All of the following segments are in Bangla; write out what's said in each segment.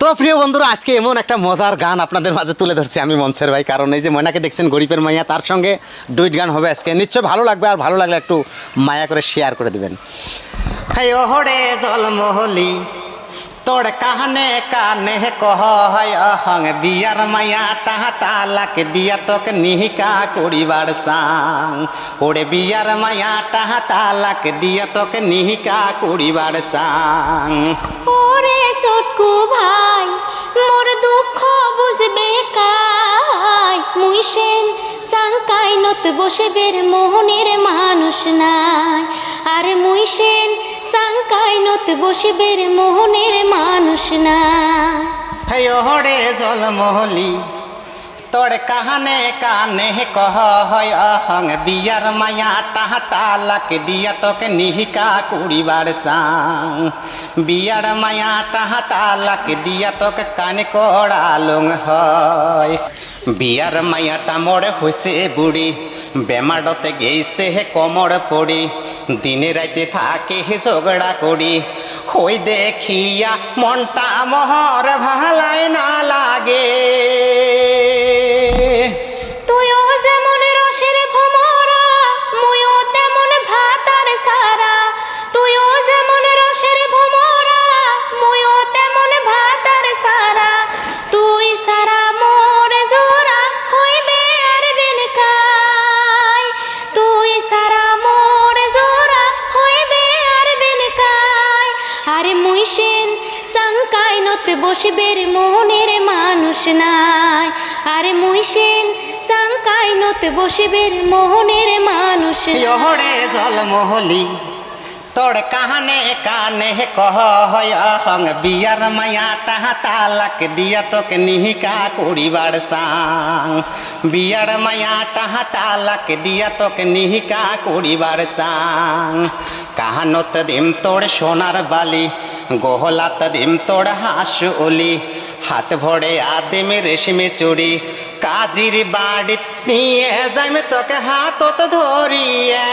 তো প্রিয় বন্ধুরা, আজকে এমন একটা মজার গান আপনাদের মাঝে তুলে ধরছি আমি মনসের ভাই। কারণ এই যে ময়নাকে দেখছেন গরিবের মাইয়া, তার সঙ্গে ডুইট গান হবে আজকে। নিশ্চয় ভালো লাগবে, আর ভালো লাগলে একটু মায়া করে শেয়ার করে দিবেন। হাই ওহরে জলমহলি তোর কাহানে কানে কহ হং বিয়ার মায়া তাহা তালাকে দিয়া তোকে নিহিকা করিবার সাং। ওরে বিয়ার মায়া তাহা তালাকে দিয়া তোকে নিহিকা করিবার সাং। ওরে চটকু ভাই মোর দুঃখ বুঝবে কাই, মুই সেন সাংকাই নত বসে বের মোহনের মানুষ নাই। আরে মুই সেন সাংকাই নত বসে বের মোহনের মানুষ নাই। হে ওহরে জলমহলি তোর কাহানে কানে কহ হং বিয়ার মায়া তাহা তালাকে দিয়া তোকে নিহিকা করিবার সাং। বিয়ার মায়া তাহা তালাকে দিয়া তোকে কানে কড়ালং হয়। বিয়ার মায়াটা মোড়ে হইছে বুড়ি, বেমারতে গেছে হে কমর পড়ি, দিনে রাইতে থাকে হে ঝগড়া করি। হই দেখিয়া মনটা মহর ভালাই না লাগে। তুইও যেমন রসের ভমরা মুইও তেমন ভাতার সারা। তুইও যেমন রসের ভমরা মুইও তেমন ভাতার সারা। তুই সারা মোর জোড়া হইবে আর বিনকাই। তুই সারা মোর জোড়া হইবে আর বিনকাই। আরে মুই সেন সাংকাই নত বসিবের মোহনের মানুষ নাই। আরে মুই সেন সাংকাই নত বসিবের মোহনের মানুষ নাই। ওহরে জলমহলি তোর কাহানে কানে কহ হং বিয়ার মায়া তাহা তালাক দিয়া তোকে নিহিকা করিবার সাং। বিয়ার মায়া তাহা তালাক দিয়া তোকে নিহিকা করিবার সাং। কাহানত দিম তোর সোনার বালি, গোহলাত দিম তোর হাঁস ওলি, হাত ভরে আদিম রেশমে চুড়ি, কাজির বাড়িত নিয়ে যাইমে তোকে হাতত ধরিয়া।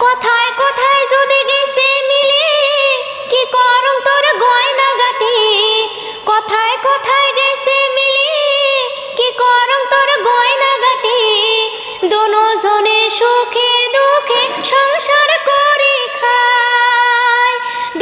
কোথায় কোথায় যদি গেছে মিলি, কি করম তোর গয়না গাটি। কোথায় কোথায় গেছে মিলি, কি করম তোর গয়না গাটি। দোনো জনে সুখে দুঃখে সংসার করি খাই।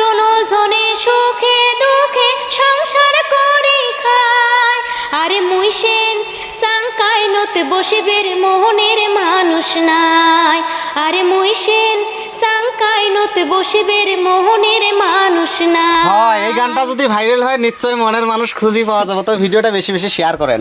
দোনো জনে সুখে দুঃখে সংসার করি খাই। আরে মুই সেন সাংকাই নত বসিবের মোহনের মানুষ নাই। আরে মুই সেন সাংকাই নত বসিবের মোহনের মানুষ নাই। এই গানটা যদি ভাইরাল হয় নিশ্চয়ই মনের মানুষ খুঁজি পাওয়া যাবে। তো ভিডিওটা বেশি বেশি শেয়ার করেন।